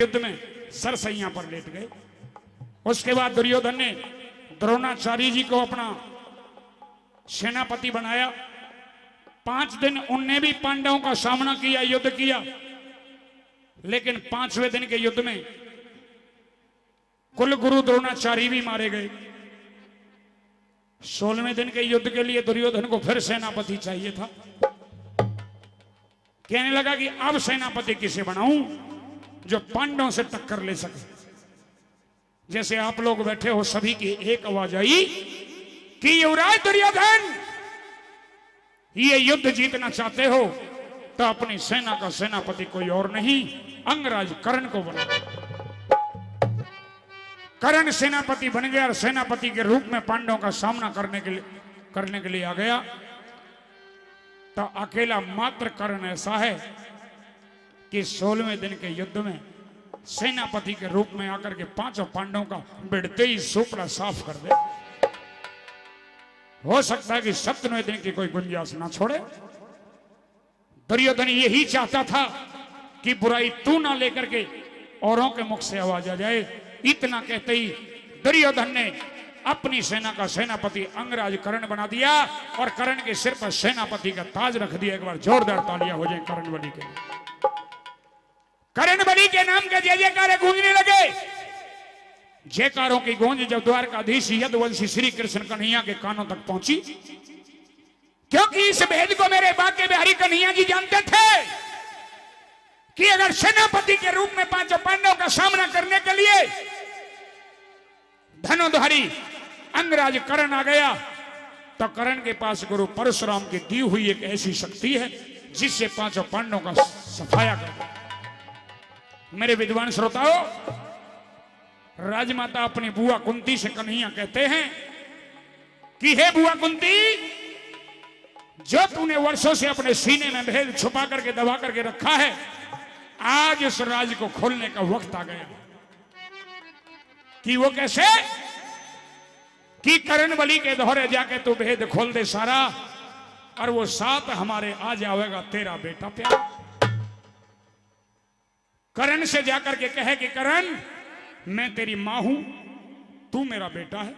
युद्ध में सरसैया पर लेट गए। उसके बाद दुर्योधन ने द्रोणाचार्य जी को अपना सेनापति बनाया। 5 दिन उनने भी पांडवों का सामना किया, युद्ध किया, लेकिन 5वें दिन के युद्ध में कुल गुरु द्रोणाचार्य भी मारे गए। 16वें दिन के युद्ध के लिए दुर्योधन को फिर सेनापति चाहिए था। कहने लगा कि अब सेनापति किसे बनाऊं जो पांडवों से टक्कर ले सके। जैसे आप लोग बैठे हो, सभी की एक आवाज आई कि युवराज दुर्योधन, ये युद्ध जीतना चाहते हो तो अपनी सेना का सेनापति कोई और नहीं, अंगराज कर्ण को बना। कर्ण सेनापति बन गया और सेनापति के रूप में पांडवों का सामना करने के लिए आ गया। तो अकेला मात्र कर्ण ऐसा है कि 16वें दिन के युद्ध में सेनापति के रूप में आकर के 5 पांडवों का बिड़ते ही सोपड़ा साफ कर दे। हो सकता है कि 17वें दिन की कोई गुंजाइश ना छोड़े। दुर्योधन यही चाहता था कि बुराई तू ना लेकर के औरों के मुख से आवाज आ जाए। इतना कहते ही दुर्योधन ने अपनी सेना का सेनापति अंगराज कर्ण बना दिया और कर्ण के सिर पर सेनापति का ताज रख दिया। एक बार जोरदार तालियां हो जाए कर्ण बलि के लिए। कर्ण बलि के नाम के जय जयकार गूंजने लगे। जयकारों की गूंज जब द्वारकाधीश यदुवंशी श्री कृष्ण कन्हैया के कानों तक पहुंची, क्योंकि इस भेद को मेरे बाके बिहारी कन्हैया जी जानते थे कि अगर सेनापति के रूप में 5 पांडवों का सामना करने के लिए धनुधारी अंगराज कर्ण आ गया तो कर्ण के पास गुरु परशुराम की दी हुई एक ऐसी शक्ति है जिससे 5 पांडवों का सफाया कर दे। मेरे विद्वान श्रोताओं, राजमाता अपनी बुआ कुंती से कन्हैया कहते हैं कि हे बुआ कुंती, जो तूने वर्षों से अपने सीने में भेद छुपा करके दबा करके रखा है, आज उस राज को खोलने का वक्त आ गया। कि वो कैसे? कि कर्ण बलि के दौरे जाके तू भेद खोल दे सारा, और वो साथ हमारे आ जाएगा तेरा बेटा प्यारा। कर्ण से जाकर के कहे कि कर्ण, मैं तेरी मां हूं, तू मेरा बेटा है,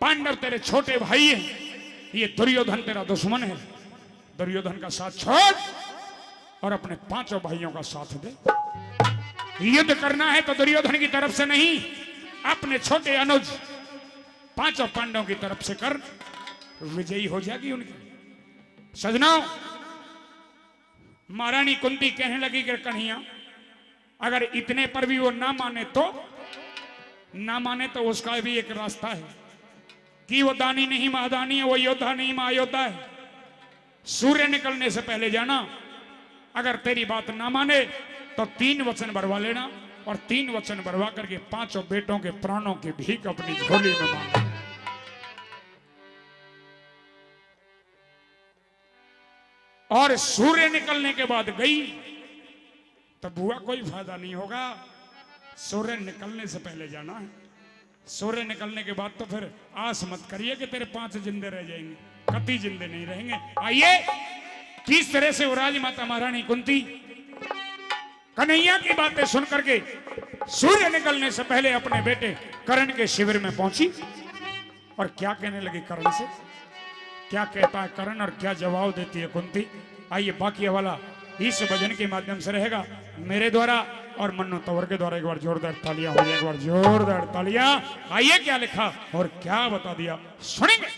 पांडव तेरे छोटे भाई हैं, ये दुर्योधन तेरा दुश्मन है। दुर्योधन का साथ छोड़ और अपने 5 भाइयों का साथ दे। युद्ध करना है तो दुर्योधन की तरफ से नहीं, अपने छोटे अनुज 5 पांडवों की तरफ से कर, विजयी हो जाएगी उनकी। सजनों, महारानी कुंती कहने लगी कि कन्हैया, अगर इतने पर भी वो ना माने तो उसका भी एक रास्ता है कि वो दानी नहीं महादानी है, वो योद्धा नहीं महायोद्धा है। सूर्य निकलने से पहले जाना। अगर तेरी बात ना माने तो 3 वचन भरवा लेना, और 3 वचन भरवा करके 5 बेटों के प्राणों की भीख अपनी झोली में मांगना। और सूर्य निकलने के बाद गई तो बुआ कोई फायदा नहीं होगा। सूर्य निकलने से पहले जाना है। सूर्य निकलने के बाद तो फिर आस मत करिए कि तेरे 5 जिंदे रह जाएंगे, कति जिंदे नहीं रहेंगे। आइए, किस तरह से वो राजमाता महारानी कुंती कन्हैया की बातें सुन करके सूर्य निकलने से पहले अपने बेटे कर्ण के शिविर में पहुंची और क्या कहने लगी कर्ण से। क्या कहता है कर्ण और क्या जवाब देती है कुंती, आइए बाकी वाला इस भजन के माध्यम से रहेगा, मेरे द्वारा और मन्नू तंवर के द्वारा। एक बार जोरदार तालियां हो जाए, एक बार जोरदार तालियां। आइए क्या लिखा और क्या बता दिया, सुनेंगे।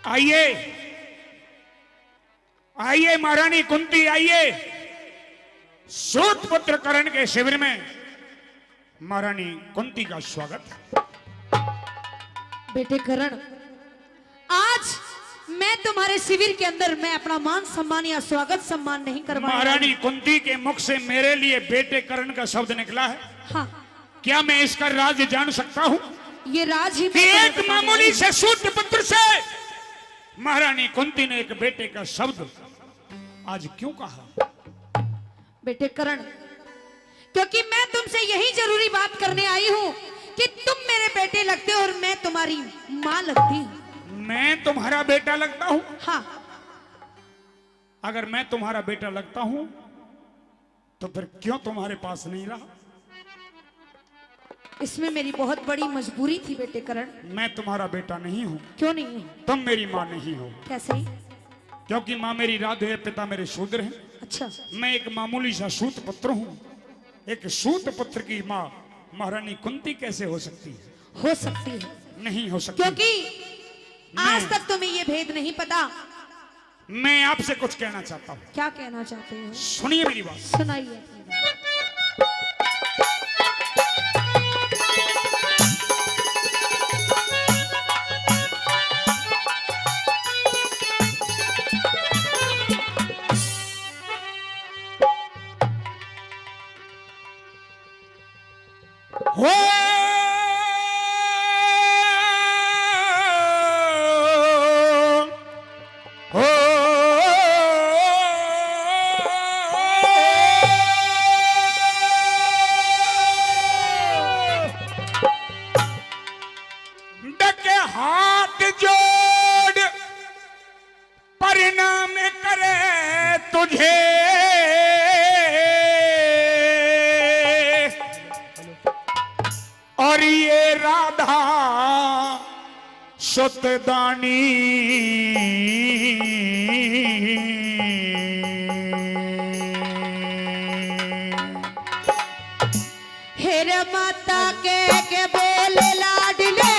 आइए आइए महारानी कुंती, आइए। सूत पुत्र कर्ण के शिविर में महारानी कुंती का स्वागत। बेटे कर्ण, आज मैं मैं तुम्हारे शिविर के अंदर मैं अपना मान सम्मान या स्वागत सम्मान नहीं करवा। महारानी कुंती के मुख से मेरे लिए बेटे करण का शब्द निकला है। हाँ, क्या मैं इसका राज जान सकता हूँ? ये राज ही कि एक मामूली से सूत पुत्र से महारानी कुंती ने एक बेटे का शब्द आज क्यों कहा? बेटे करण, क्योंकि मैं तुमसे यही जरूरी बात करने आई हूँ कि तुम मेरे बेटे लगते हो और मैं तुम्हारी माँ लगती हूँ। मैं तुम्हारा बेटा लगता हूँ? हाँ, अगर मैं तुम्हारा बेटा लगता हूँ तो फिर क्यों तुम्हारे पास नहीं रहा? इसमें मेरी बहुत बड़ी मजबूरी थी बेटे करण। मैं तुम्हारा बेटा नहीं हूँ। क्यों नहीं हूँ? तुम मेरी माँ नहीं हो। कैसे? क्योंकि माँ मेरी राधे है, पिता मेरे शूद्र हैं। अच्छा, मैं एक मामूली सा सूत पुत्र हूँ। एक सूत पुत्र की माँ महारानी कुंती कैसे हो सकती है? हो सकती है, नहीं हो सकती। क्योंकि आज तक तुम्हें ये भेद नहीं पता। मैं आपसे कुछ कहना चाहता हूँ। क्या कहना चाहते हो? सुनिए मेरी बात। सुनाइए अपनी बात। हो हो डके हाथ जोड़ परिणाम करे तुझे और ये राधा सतदानी हेर माता के बोले लाडले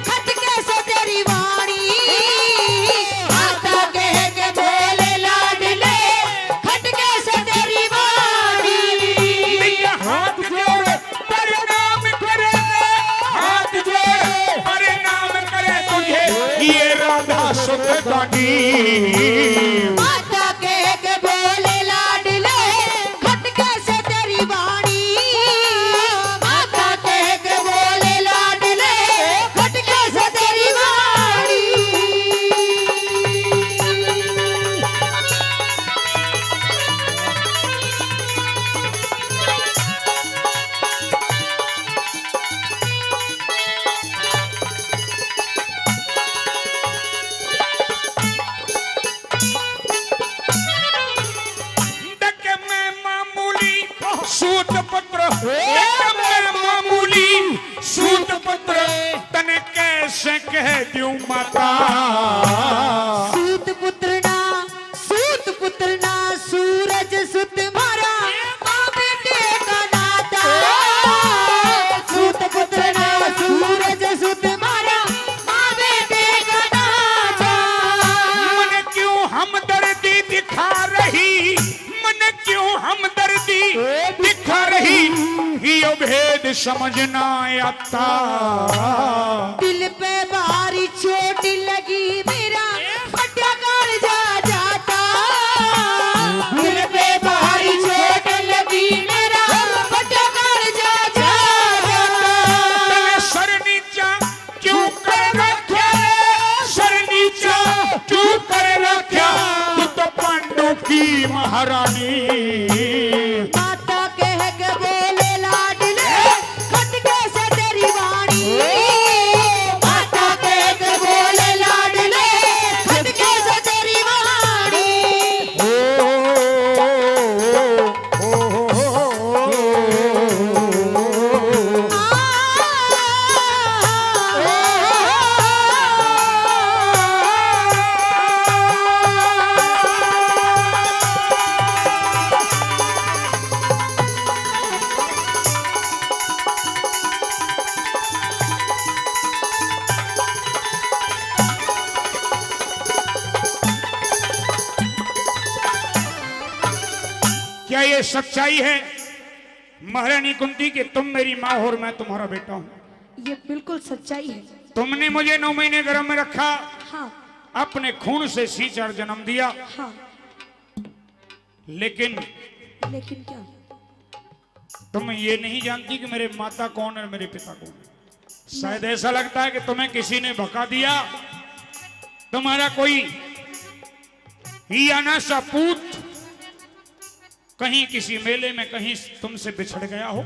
खत कैसे तेरी वाणी। माता के बोले लाडले खत कैसे तेरी वाणी। हाथ जोड़ परिणाम करे, हाथ जोड़ परिणाम करे तुझे ये राधा सतदानी। माता के बोले लाडले खत कैसे तेरी वाणी। माता के बोले लाडले खत कैसे तेरी वाणी। डके मैं मामूली सूत पुत्र, मैं मामूली सूत पुत्र तने कैसे कह दूं माता। सूत पुत्र ना सूरज सुत मारा माँ बेटे का नाता। सूत पुत्र ना सूरज सुत मारा माँ बेटे का नाता। मन क्यों हमदर्दी दिखा रही, मन क्यों हमदर्दी दिखा रही, ये भेद समझना आता। दिल पे भारी चोट लगी मेरा फटा कालजा जाता। दिल पे भारी चोट लगी मेरा फटा कालजा जाता। तने सर नीचा क्यों कर रखा, सर नीचा क्यों कर रखा, तू तो पांडु की महारानी। माता कह के बोले लाडले खत कैसे तेरी वाणी। माता कह के बोले लाडले खत कैसे तेरी वाणी। क्या ये सच्चाई है महारानी कुंती कि तुम मेरी माँ हो और मैं तुम्हारा बेटा हूँ? ये बिल्कुल सच्चाई है। तुमने मुझे 9 महीने गर्भ में रखा, हाँ, अपने खून से सींचा और जन्म दिया, हाँ, लेकिन लेकिन क्या? तुम ये नहीं जानती कि मेरे माता कौन है, मेरे पिता कौन है। शायद ऐसा लगता है कि तुम्हें किसी ने भगा दिया, तुम्हारा कोई हियाना सा पूत कहीं किसी मेले में कहीं तुमसे बिछड़ गया हो,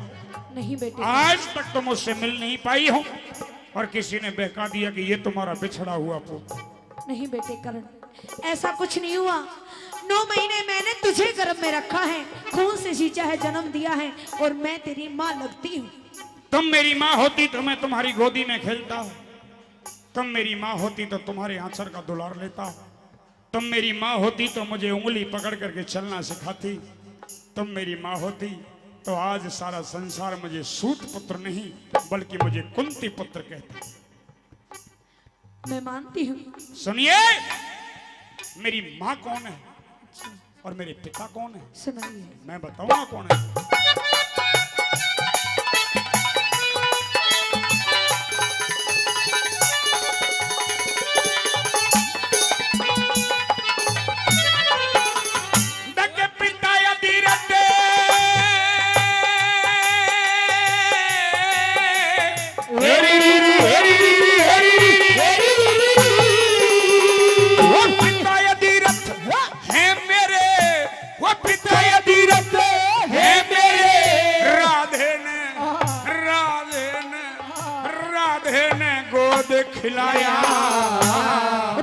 नहीं बेटे, आज तक तुम उससे मिल नहीं पाई हो और किसी ने बहका दिया कि ये तुम्हारा बिछड़ा हुआ पुत्र। नहीं बेटे करण, ऐसा कुछ नहीं हुआ। 9 महीने मैंने तुझे गर्भ में रखा है, खून से सींचा है, जन्म दिया है, और मैं तेरी माँ लगती हूँ। तुम मेरी माँ होती तो मैं तुम्हारी गोदी में खेलता, तुम मेरी माँ होती तो तुम्हारे आंचल का दुलार लेता, तुम मेरी माँ होती तो मुझे उंगली पकड़ करके चलना सिखाती, तुम मेरी माँ होती तो आज सारा संसार मुझे सूत पुत्र नहीं बल्कि मुझे कुंती पुत्र कहता। मैं मानती हूँ। सुनिए, मेरी माँ कौन है और मेरे पिता कौन है, सुनाइए। मैं बताऊंगा कौन है। खिलाया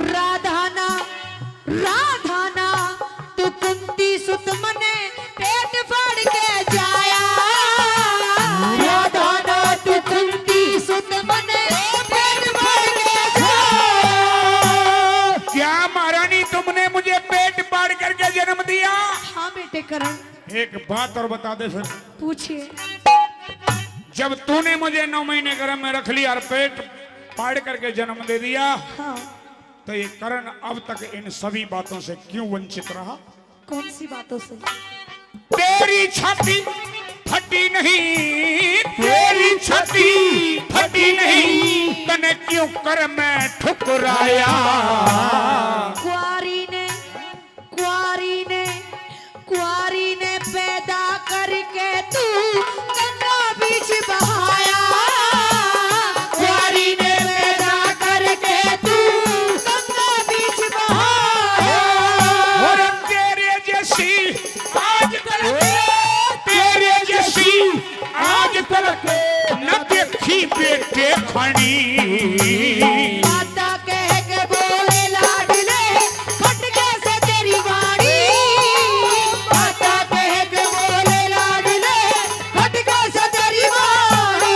राधाना राधाना तू कुंती सुत मने पेट फाड़ के जाया, राधाना तू कुंती सुत मने पेट फाड़ के जाया। क्या महारानी तुमने मुझे पेट फाड़ करके जन्म दिया? हाँ बेटे करण। एक बात और बता दे फिर। पूछिए। जब तूने मुझे 9 महीने गर्भ में रख लिया और पेट फाड़ करके जन्म दे दिया, हाँ, तो ये करण अब तक इन सभी बातों से क्यों वंचित रहा? कौन सी बातों से? तेरी छाती फटी नहीं, तेरी छाती फटी नहीं, तने क्यों कर मैं ठुकराया? कुआरी ने कुआरी ने कुआरी ने पैदा करके तू गंगा बीच बहाया, कुआरी ने पैदा करके तू गंगा बीच बहाया। और तेरे जैसी आज तक, तेरे जैसी आज तक न देखी बेटे खड़ी। माता कह के बोले लाडले खटके से तेरी वाणी, माता कह के बोले लाडले खटके से तेरी वाणी।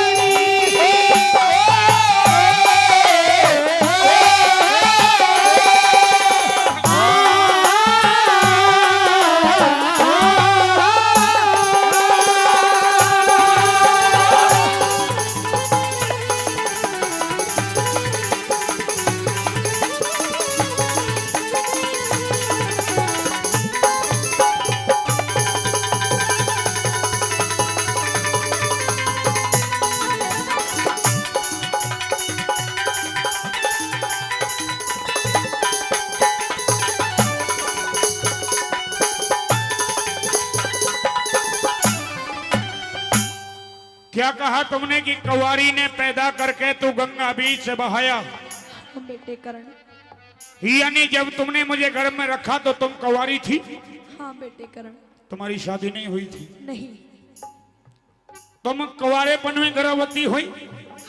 क्या कहा तुमने कि कुंवारी ने पैदा करके तू गंगा बीच से बहाया? हम बेटे करण। यानी जब तुमने मुझे घर में रखा तो तुम कुंवारी थी? हाँ बेटे करण। तुम्हारी शादी नहीं हुई थी? नहीं। तुम कुंवारेपन में गर्भवती हुई?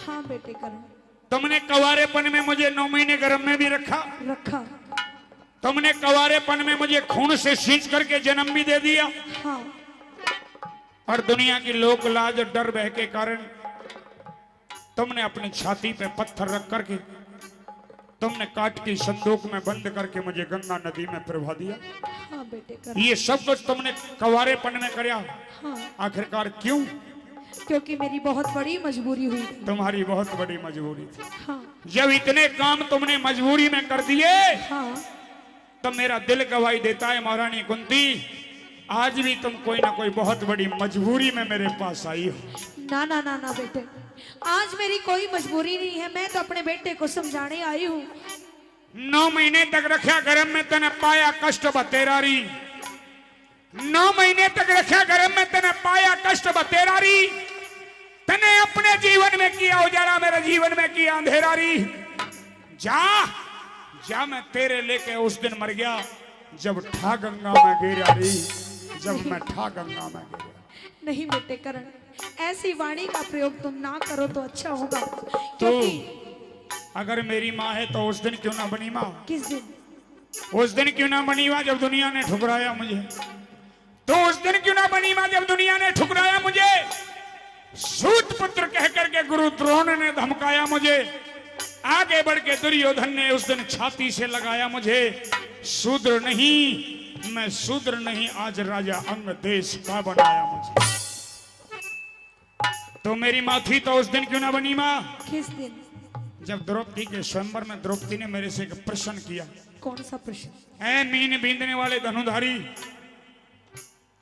हाँ बेटे करण। तुमने कुंवारेपन में मुझे 9 महीने गर्भ में भी रखा? रखा। तुमने कुंवारेपन में मुझे खून से सींच करके जन्म भी दे दिया। हाँ। और दुनिया की लोक लाज और डर भय के कारण तुमने अपनी छाती पे पत्थर रख करके तुमने काट के संदूक में बंद करके मुझे गंगा नदी में प्रभा दिया। हाँ बेटे करण। ये सब कुछ तुमने कुंवारेपन में कराया। हाँ। आखिरकार क्यों? क्योंकि मेरी बहुत बड़ी मजबूरी हुई थी। तुम्हारी बहुत बड़ी मजबूरी थी। हाँ। जब इतने काम तुमने मजबूरी में कर दिए, हाँ। तब मेरा दिल गवाही देता है महारानी कुंती, आज भी तुम कोई ना कोई बहुत बड़ी मजबूरी में मेरे पास आई हो। ना ना ना ना बेटे, आज मेरी कोई मजबूरी नहीं है। मैं तो अपने बेटे को समझाने आई हूँ 9 महीने तक रखा गर्भ में तने पाया कष्ट बतेरारी। 9 महीने तक रखा गर्भ में तने पाया कष्ट बतेरारी। तने अपने जीवन में किया उजाला, मेरे जीवन में किया अंधेरारी। जा जा मैं तेरे लेके उस दिन मर गया जब ठा गंगा में गिरारी, जब मैं ठा गंगा में गिरा। नहीं बेटे करण, ऐसी वाणी का प्रयोग तुम ना करो तो अच्छा होगा, तो क्योंकि अगर मेरी माँ है तो उस दिन क्यों ना बनी माँ? किस दिन? उस दिन क्यों ना बनी माँ जब दुनिया ने ठुकराया मुझे? तो उस दिन क्यों ना बनी माँ जब दुनिया ने ठुकराया मुझे? सूत पुत्र कह करके गुरु द्रोण ने धमकाया मुझे। आगे बढ़ के दुर्योधन ने उस दिन छाती से लगाया मुझे। शूद्र नहीं, मैं शूद्र नहीं, आज राजा अंग देश का बनाया मुझे। तो मेरी माँ थी तो उस दिन क्यों ना बनी माँ? किस दिन? जब द्रौपदी के स्वयंवर में द्रौपदी ने मेरे से एक प्रश्न किया। कौन सा प्रश्न? ऐ मीन बींदने वाले धनुधारी,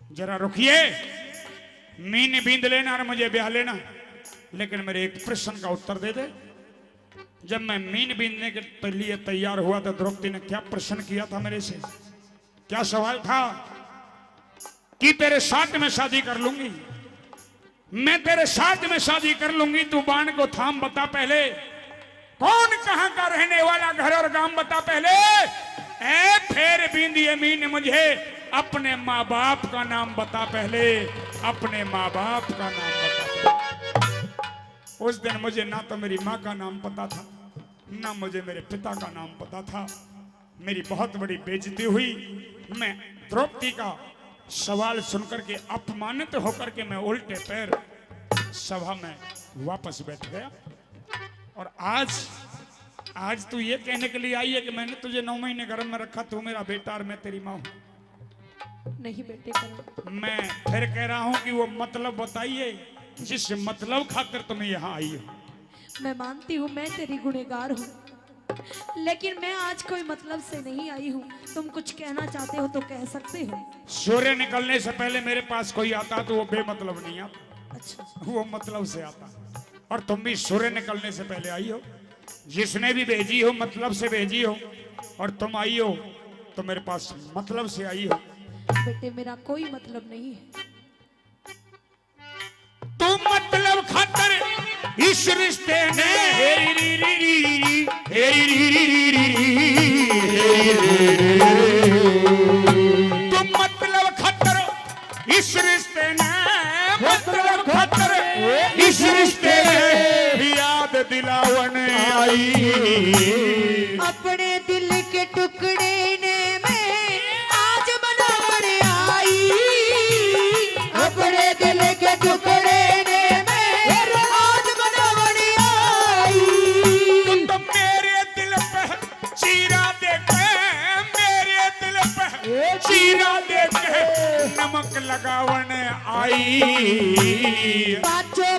जरा रुकिए। मीन बींद लेना और मुझे ब्याह लेना, लेकिन मेरे एक प्रश्न का उत्तर दे दे। जब मैं मीन बींदने के लिए तैयार हुआ तो द्रौपदी ने क्या प्रश्न किया था मेरे से? क्या सवाल था? कि तेरे साथ में शादी कर लूंगी, मैं तेरे साथ में शादी कर लूंगी, तू बाण को थाम बता पहले, कौन कहां का रहने वाला, घर और गांव बता पहले। ऐ फेर बींदिए मीन मुझे, अपने माँ बाप का नाम बता पहले, अपने माँ बाप का नाम बता पहले। उस दिन मुझे ना तो मेरी माँ का नाम पता था, ना मुझे मेरे पिता का नाम पता था। मेरी बहुत बड़ी बेइज्जती हुई। मैं द्रौपदी का सवाल सुनकर के अपमानित होकर के मैं उल्टे पैर सभा में वापस बैठ गया। और आज तू ये कहने के लिए आई है कि मैंने तुझे 9 महीने गर्भ में रखा, तू मेरा बेटा और मैं तेरी माँ हूं। नहीं बेटे करण, मैं फिर कह रहा हूं कि वो मतलब बताइए जिस मतलब खातिर तुम्हें यहाँ आई हो। मैं मानती हूँ मैं तेरी गुनहगार हूँ, लेकिन मैं आज कोई मतलब से नहीं आई हूँ। तुम कुछ कहना चाहते हो तो कह सकते हो। सूर्य निकलने से पहले मेरे पास कोई आता तो वो बेमतलब नहीं आता। अच्छा, वो मतलब से आता। और तुम भी सूर्य निकलने से पहले आई हो। जिसने भी भेजी हो मतलब से भेजी हो, और तुम आई हो तो मेरे पास मतलब से आई हो। बेटे मेरा कोई मतलब नहीं है। तू मतलब खातर इस रिश्ते ने तुम मतलब खातर इस रिश्ते ने, मतलब खातर इस रिश्ते ने याद दिलावन आई। अपने दिल के टुकड़े ने मैं आज बनावन आई, अपने दिल के टुकड़े ने मैं आज बनावन आई। तुम तो मेरे दिल पे चीरा देके, मेरे दिल पे चीरा देके नमक लगावन आई। पांचों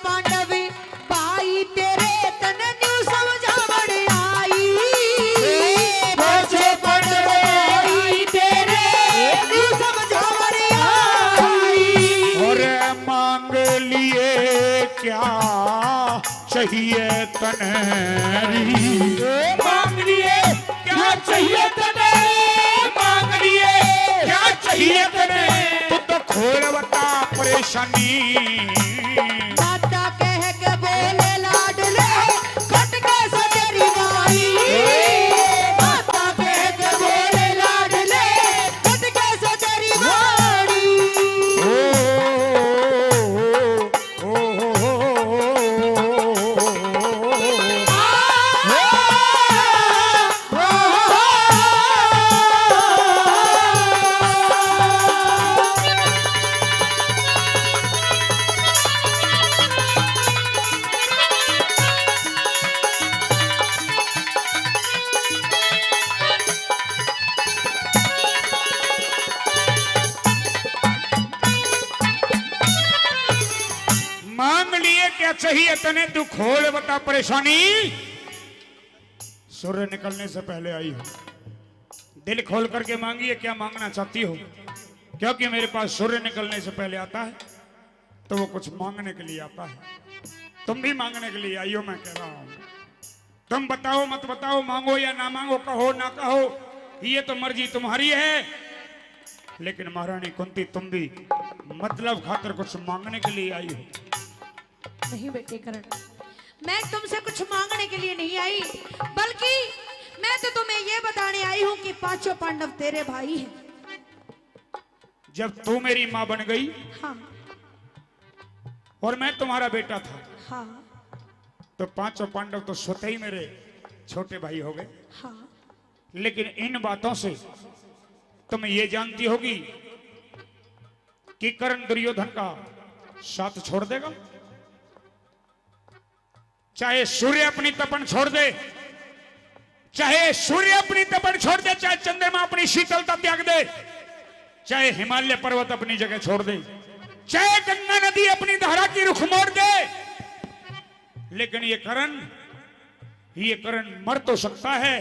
पांडवी भाई तेरे तन न्यू समझावण आई। पांचों पांडवी भाई तेरे न्यू समझावण आई। और मांग लिए क्या चाहिए तनेरी, मांग लिए क्या चाहिए तने, मांग लिए क्या चाहिए तने, तू तो खोल बता परेशानी। माता कह के बोले लाडले खटके से तेरी माई। माता कह के बोले लाडले खटके से तेरी माई। मांग लिए क्या चाहिए तने, तू खोल बता परेशानी। सूर्य निकलने से पहले आई हो, दिल खोल करके मांगिए क्या मांगना चाहती हो, क्योंकि मेरे पास सूर्य निकलने से पहले आता है तो वो कुछ मांगने के लिए आता है। तुम भी मांगने के लिए आई हो, मैं कह रहा हूं। तुम बताओ मत बताओ, मांगो या ना मांगो, कहो ना कहो, ये तो मर्जी तुम्हारी है। लेकिन महारानी कुंती तुम भी मतलब खातर कुछ मांगने के लिए आई हो। नहीं बेटे करण, मैं तुमसे कुछ मांगने के लिए नहीं आई, बल्कि मैं तो तुम्हें ये बताने आई हूँ कि पांचों पांडव तेरे भाई हैं। जब तू मेरी माँ बन गई हाँ और मैं तुम्हारा बेटा था, हाँ तो पांचों पांडव तो स्वतः ही मेरे छोटे भाई हो गए। हाँ। लेकिन इन बातों से तुम ये जानती होगी कि कर्ण दुर्योधन का साथ छोड़ देगा। चाहे सूर्य अपनी तपन छोड़ दे, चाहे सूर्य अपनी तपन छोड़ दे, चाहे चंद्रमा अपनी शीतलता त्याग दे, चाहे हिमालय पर्वत अपनी जगह छोड़ दे, चाहे गंगा नदी अपनी धारा की रुख मोड़ दे, लेकिन ये कर्ण मर तो सकता है,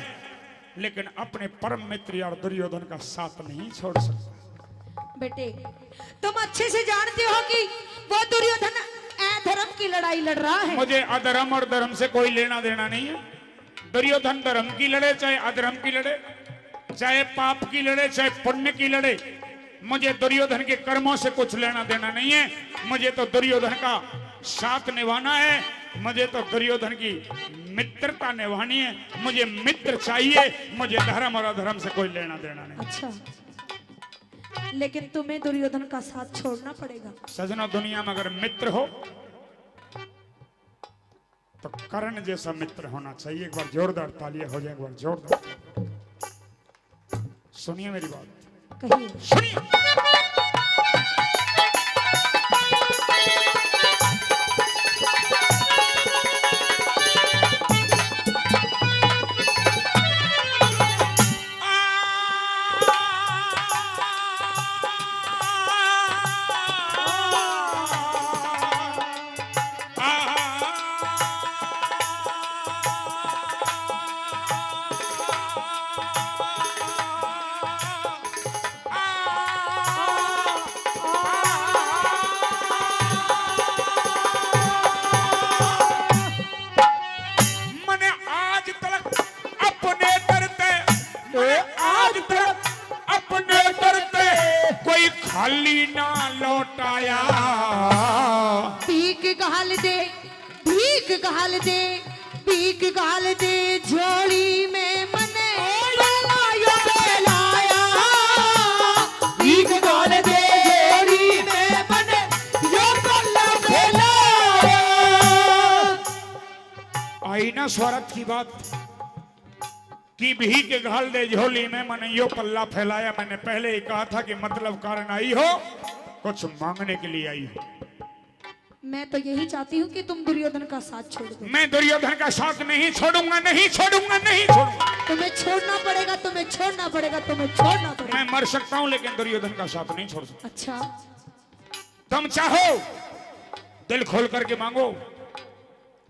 लेकिन अपने परम मित्र और दुर्योधन का साथ नहीं छोड़ सकता। बेटे तुम अच्छे से जानते हो कि वो दुर्योधन अधर्म की लड़ाई लड़ रहा है। मुझे अधर्म और धर्म से कोई लेना देना नहीं है। दुर्योधन धर्म की लड़े, चाहे अधर्म की लड़े, चाहे पाप की लड़े, चाहे पुण्य की लड़े, मुझे दुर्योधन के कर्मों से कुछ लेना देना नहीं है। मुझे तो दुर्योधन का साथ निभाना है, मुझे तो दुर्योधन की मित्रता निभानी है। मुझे मित्र चाहिए, मुझे धर्म और अधर्म से कोई लेना देना नहीं। अच्छा, लेकिन तुम्हें दुर्योधन का साथ छोड़ना पड़ेगा। सजनों, दुनिया में अगर मित्र हो तो कर्ण जैसा मित्र होना चाहिए। एक बार जोरदार तालियां हो जाए, एक बार जोरदार। सुनिए मेरी बात, कहिए। सुनिए। खाली ना लौटाया, भीख गाल दे, भीख गाल दे, भीख गाल दे, झोली में मने लाया लाया। भीख गाल दे, झोली में मने यो पल्ला फैलाया। आई ना स्वार्थ की बात कि भीख घाल दे झोली में, मैंने यो पल्ला फैलाया। मैंने पहले ही कहा था कि मतलब कारण आई हो, कुछ मांगने के लिए आई हो। मैं तो यही चाहती हूँ कि तुम दुर्योधन का साथ छोड़ दो। मैं दुर्योधन का साथ नहीं छोड़ूंगा, नहीं छोड़ूंगा, नहीं छोड़ूंगा। तुम्हें छोड़ना पड़ेगा, तुम्हें छोड़ना पड़ेगा, तुम्हें छोड़ना पड़ेगा। मैं मर सकता हूँ लेकिन दुर्योधन का साथ नहीं छोड़ सकता। अच्छा, तुम चाहो दिल खोल करके मांगो।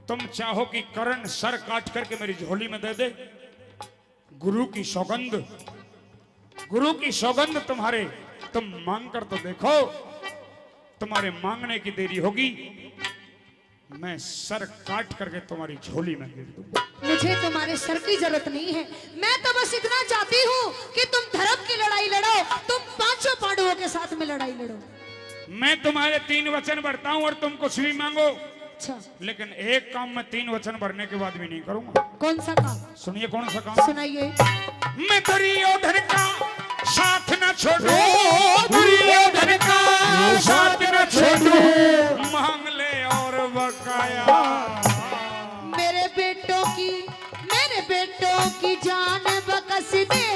तुम चाहो कि कर्ण सर काट करके मेरी झोली में दे दे। गुरु की सौगंध, गुरु की सौगंध तुम्हारे, तुम मांग कर तो देखो। तुम्हारे मांगने की देरी होगी, मैं सर काट करके तुम्हारी झोली में गिर दूंगा। मुझे तुम्हारे सर की जरूरत नहीं है। मैं तो बस इतना चाहती हूँ कि तुम धर्म की लड़ाई लड़ो, तुम पांचों पांडवों के साथ में लड़ाई लड़ो। मैं तुम्हारे 3 वचन भरता हूँ और तुम कुछ भी मांगो। अच्छा, लेकिन एक काम मैं 3 वचन भरने के बाद भी नहीं करूंगा। कौन सा काम? सुनिए, कौन सा काम? सुनाइए। मैं दुर्योधन का साथ न छोड़ू, दुर्योधन का साथ न छोड़ू, मांग ले और बकाया। मेरे बेटों की जान बकस दे,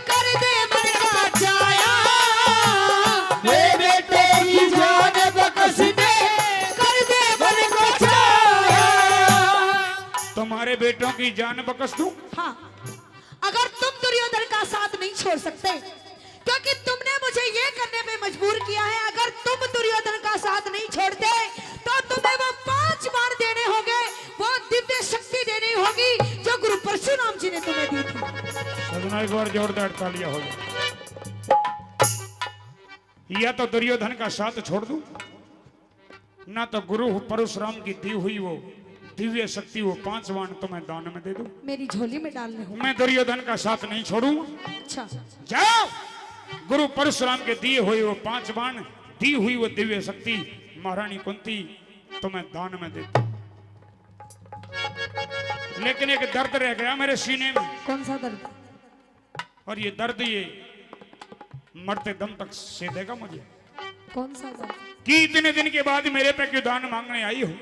कर दे मन का चाया। मेरे बेटों की जान बकस दे, कर दे मन का चाया। तुम्हारे बेटों की जान बकस दूं? हाँ, अगर तुम दुर्योधन का साथ नहीं छोड़ सकते, क्योंकि तुमने मुझे ये करने पे मजबूर किया है। अगर तुम दुर्योधन का साथ नहीं छोड़ते तो तुम्हें वो 5 बाण देने होंगे, वो दिव्य शक्ति देनी होगी जो गुरु परशुराम जी ने तुम्हें दी थी। सजना, एक बार जोरदार तालियां हो जाए। या तो दुर्योधन का साथ छोड़ दूं, ना तो गुरु परशुराम की दी हुई वो दिव्य शक्ति वो 5 बाण तुम्हें दान में दे दूं। मेरी झोली में डालने हो। मैं दुर्योधन का साथ नहीं छोड़ूंगा। अच्छा जाओ, गुरु परशुराम के दिए हुए वो 5 बाण, दी हुई वो दिव्य शक्ति महारानी कुंती तुम्हें दान में देती। लेकिन एक दर्द रह गया मेरे सीने में। कौन सा दर्द? और ये दर्द ये मरते दम तक सेधेगा मुझे। कौन सा दर्द? कि इतने दिन के बाद मेरे पे क्यों दान मांगने आई हो?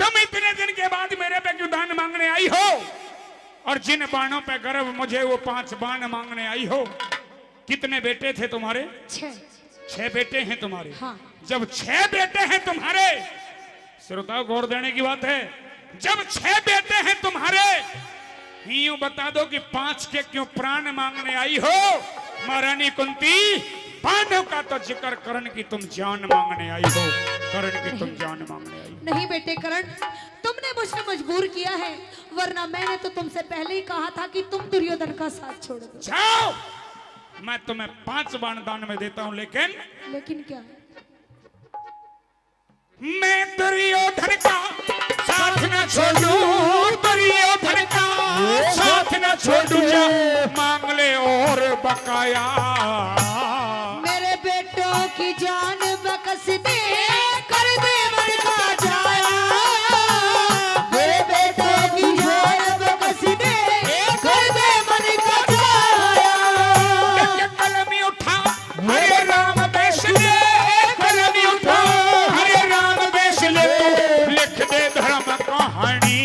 तुम इतने दिन के बाद मेरे पे क्यों दान मांगने आई हो? और जिन बाणों पे गर्व मुझे वो 5 बाण मांगने आई हो। कितने बेटे थे तुम्हारे? 6 बेटे हैं तुम्हारे। हाँ। जब 6 बेटे हैं तुम्हारे, श्रोताओं गौर देने की बात है, जब 6 बेटे हैं तुम्हारे, यूं बता दो कि 5 के क्यों प्राण मांगने आई हो? महारानी कुंती, पांडव का तो जिक्र करण की तुम जान मांगने आई हो। करण की तुम जान मांगने आई। नहीं बेटे करण, तुमने मुझे मजबूर किया है, वरना मैंने तो तुमसे पहले ही कहा था कि तुम दुर्योधन का साथ छोड़ दो। जाओ, मैं तुम्हें 5 बाण दान में देता हूं, लेकिन क्या? मैं दुर्योधन का साथ न छोड़ूं, दुर्योधन का साथ न छोड़ूं। जा मांग ले और बकाया, मेरे बेटों की जान बकस दे, कर दे मन का जाया। मेरे बेटों की जान बकस दे, कर दे मन का जाया। कलमी उठा हरे राम बेच ले, कलमी उठा हरे राम बेच ले, तू लिख दे धर्म कहानी।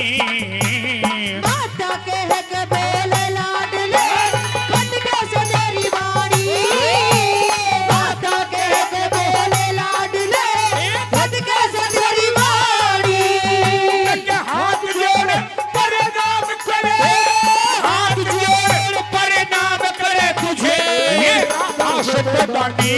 माता कह के बेले लाड ले, खट के से तेरी वाणी। माता कह के बेले लाड ले, खट के से तेरी वाणी। हाथ जोड़ प्रणाम करे, हाथ जोड़ प्रणाम करे तुझे ये दास प्रदानी।